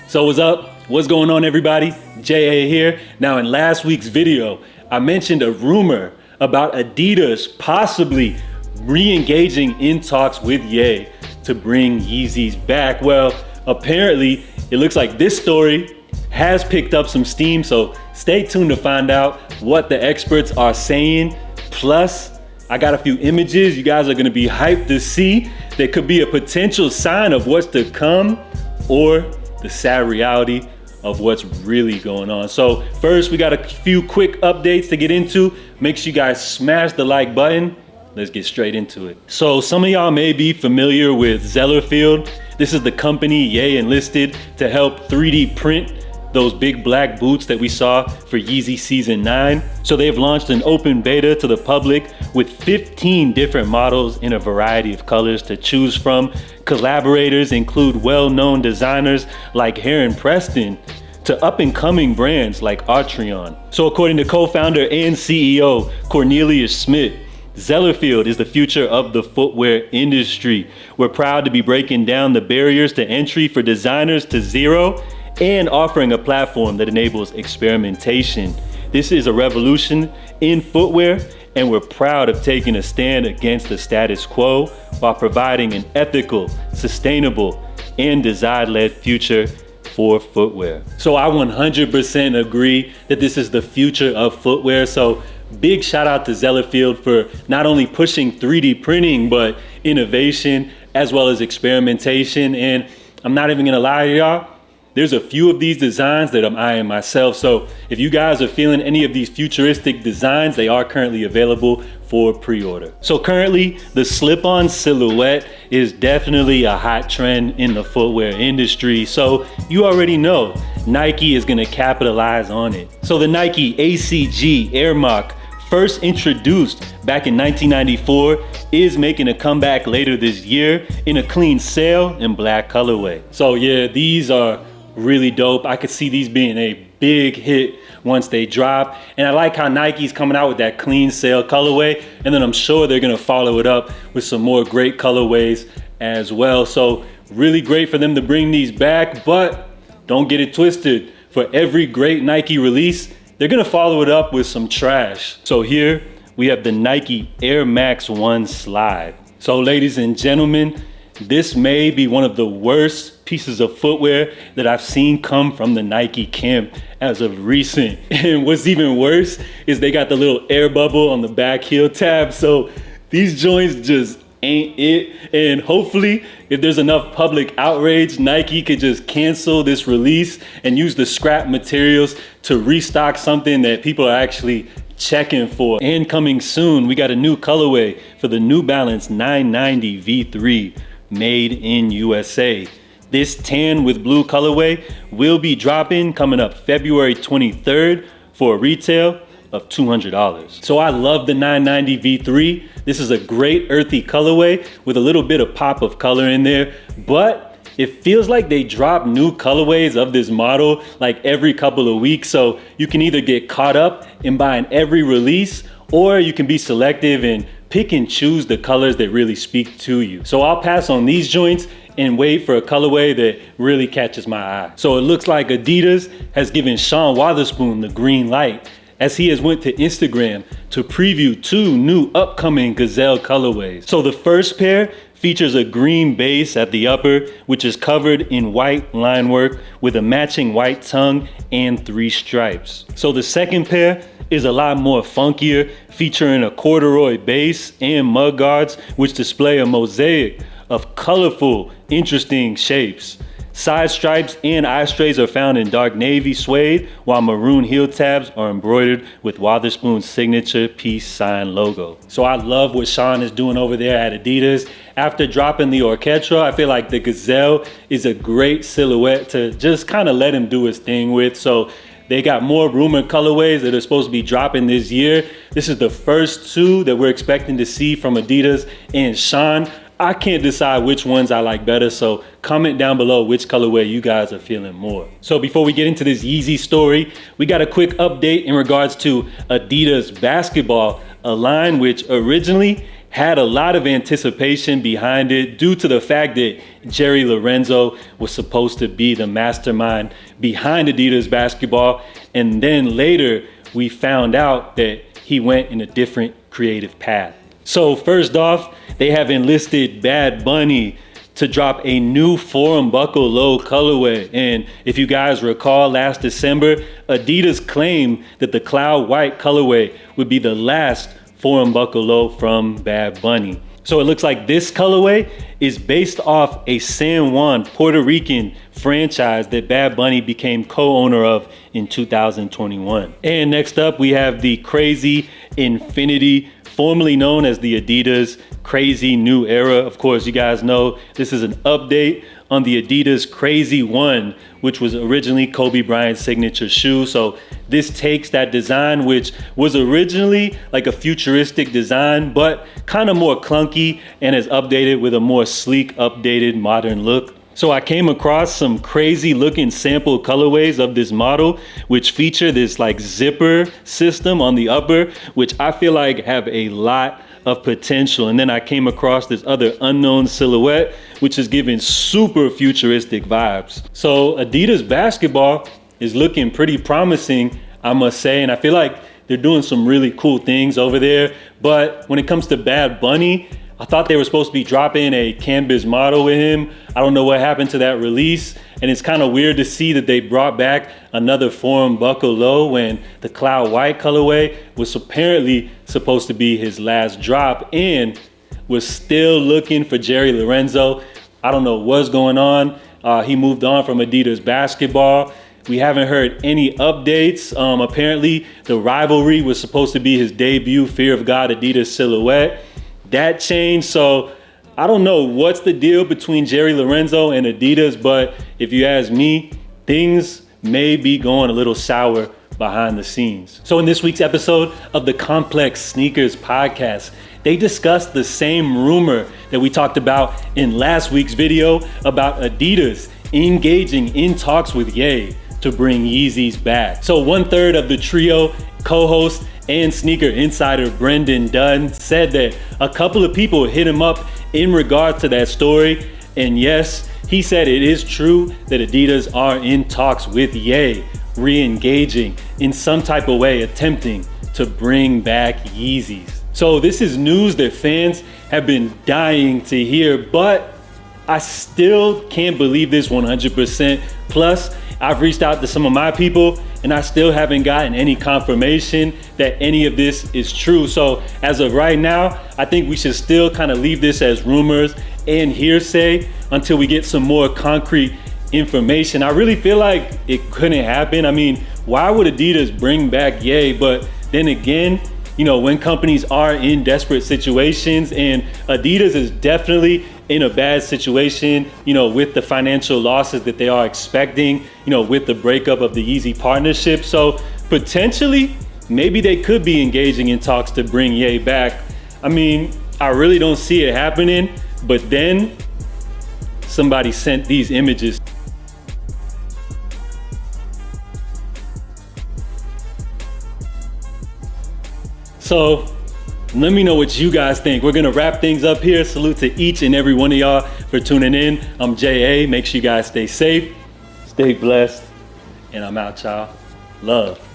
So what's up? What's going on, everybody? JA here. Now, in last week's video, I mentioned a rumor about Adidas possibly re-engaging in talks with Ye to bring Yeezys back. Well, apparently, it looks like this story has picked up some steam, so stay tuned to find out what the experts are saying. Plus, I got a few images you guys are gonna be hyped to see. There could be a potential sign of what's to come, or the sad reality of what's really going on. So first, we got a few quick updates to get into. Make sure you guys smash the like button. Let's get straight into it. So some of y'all may be familiar with Zellerfield. This is the company Ye enlisted to help 3D print those big black boots that we saw for Yeezy Season 9. So they've launched an open beta to the public with 15 different models in a variety of colors to choose from. Collaborators include well-known designers like Heron Preston to up-and-coming brands like Artreon. So according to co-founder and CEO Cornelius Smith, Zellerfield is the future of the footwear industry. We're proud to be breaking down the barriers to entry for designers to zero and offering a platform that enables experimentation. This is a revolution in footwear, and we're proud of taking a stand against the status quo while providing an ethical, sustainable, and design-led future for footwear. So I 100% agree that this is the future of footwear. So big shout out to Zellerfield for not only pushing 3D printing, but innovation as well as experimentation. And I'm not even gonna lie to y'all, there's a few of these designs that I'm eyeing myself. So if you guys are feeling any of these futuristic designs, they are currently available for pre-order. So currently, the slip-on silhouette is definitely a hot trend in the footwear industry. So you already know Nike is gonna capitalize on it. So the Nike ACG Air Mock, first introduced back in 1994, is making a comeback later this year in a clean sail and black colorway. So yeah, these are really dope. I could see these being a big hit once they drop. And I like how Nike's coming out with that clean sail colorway. And then I'm sure they're gonna follow it up with some more great colorways as well. So really great for them to bring these back, but don't get it twisted. For every great Nike release, they're gonna follow it up with some trash. So here we have the Nike Air Max 1 Slide. So ladies and gentlemen, this may be one of the worst pieces of footwear that I've seen come from the Nike camp as of recent. And what's even worse is they got the little air bubble on the back heel tab. So these joints just ain't it. And hopefully, if there's enough public outrage, Nike could just cancel this release and use the scrap materials to restock something that people are actually checking for. And coming soon, we got a new colorway for the New Balance 990 V3 made in USA. This tan with blue colorway will be dropping coming up February 23rd for a retail of $200. So I love the 990 V3. This is a great earthy colorway with a little bit of pop of color in there, but it feels like they drop new colorways of this model like every couple of weeks. So you can either get caught up in buying every release, or you can be selective and pick and choose the colors that really speak to you. So I'll pass on these joints and wait for a colorway that really catches my eye. So it looks like Adidas has given Sean Wotherspoon the green light, as he has went to Instagram to preview 2 new upcoming Gazelle colorways. So the first pair features a green base at the upper, which is covered in white line work with a matching white tongue and 3 stripes. So the second pair is a lot more funkier, featuring a corduroy base and mud guards, which display a mosaic of colorful, interesting shapes. Side stripes and eye strays are found in dark navy suede, while maroon heel tabs are embroidered with Wotherspoon's signature peace sign logo. So I love what Sean is doing over there at Adidas. After dropping the Orchetra, I feel like the Gazelle is a great silhouette to just kind of let him do his thing with. So they got more rumored colorways that are supposed to be dropping this year. This is the first 2 that we're expecting to see from Adidas and Sean. I can't decide which ones I like better, so comment down below which colorway you guys are feeling more. So before we get into this Yeezy story, we got a quick update in regards to Adidas basketball, a line which originally had a lot of anticipation behind it due to the fact that Jerry Lorenzo was supposed to be the mastermind behind Adidas basketball. And then later we found out that he went in a different creative path. So first off, they have enlisted Bad Bunny to drop a new Forum Buckle Low colorway. And if you guys recall, last December, Adidas claimed that the Cloud White colorway would be the last Forum Buckle Low from Bad Bunny. So it looks like this colorway is based off a San Juan, Puerto Rican franchise that Bad Bunny became co-owner of in 2021. And next up, we have the Crazy Infinity, formerly known as the Adidas Crazy New Era. Of course, you guys know this is an update on the Adidas Crazy One, which was originally Kobe Bryant's signature shoe. So this takes that design, which was originally like a futuristic design, but kind of more clunky, and is updated with a more sleek, updated, modern look. So I came across some crazy looking sample colorways of this model, which feature this like zipper system on the upper, which I feel like have a lot of potential. And then I came across this other unknown silhouette, which is giving super futuristic vibes. So Adidas basketball is looking pretty promising, I must say. And I feel like they're doing some really cool things over there. But when it comes to Bad Bunny, I thought they were supposed to be dropping a canvas model with him. I don't know what happened to that release. And it's kind of weird to see that they brought back another Forum Buckle Low when the Cloud White colorway was apparently supposed to be his last drop, and we're still looking for Jerry Lorenzo. I don't know what's going on. He moved on from Adidas basketball. We haven't heard any updates. Apparently the Rivalry was supposed to be his debut Fear of God Adidas silhouette. That changed, so I don't know what's the deal between Jerry Lorenzo and Adidas, but if you ask me, things may be going a little sour behind the scenes. So in this week's episode of the Complex Sneakers podcast, they discussed the same rumor that we talked about in last week's video about Adidas engaging in talks with Ye to bring Yeezys back. So 1/3 of the trio, co-host and sneaker insider Brendan Dunn, said that a couple of people hit him up in regard to that story. And yes, he said it is true that Adidas are in talks with Ye, re-engaging in some type of way, attempting to bring back Yeezys. So this is news that fans have been dying to hear, but I still can't believe this 100%. Plus, I've reached out to some of my people and I still haven't gotten any confirmation that any of this is true. So as of right now, I think we should still kind of leave this as rumors and hearsay until we get some more concrete information. I really feel like it couldn't happen. I mean, why would Adidas bring back Ye? But then again, you know, when companies are in desperate situations, and Adidas is definitely in a bad situation, you know, with the financial losses that they are expecting, you know, with the breakup of the Yeezy partnership. So potentially, maybe they could be engaging in talks to bring Ye back. I mean, I really don't see it happening, but then somebody sent these images. So let me know what you guys think. We're gonna wrap things up here. Salute to each and every one of y'all for tuning in. I'm JA. Make sure you guys stay safe, stay blessed, and I'm out, y'all. Love.